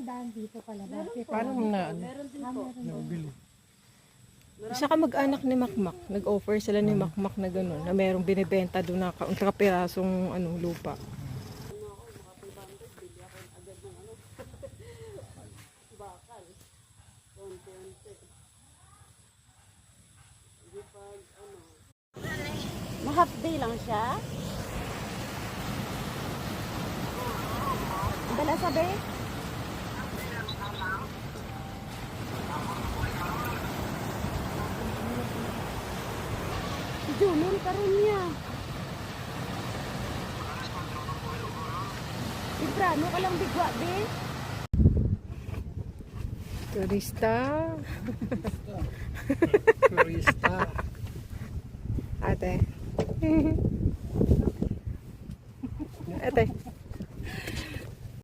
daan dito pala. Paano mo na ano? Meron din po. Nabili. Isa ka mag-anak ni Makmak. Nag-offer sila ni Makmak na gano'n. Na merong binibenta doon na kapirasong lupa. Bakal. Konti-unti. Hindi pag half day lang siya? Dala sabi? Si Jumel karon niya. Ibrano ka lang bigwa, be? Turista. Turista. Ate. Ate.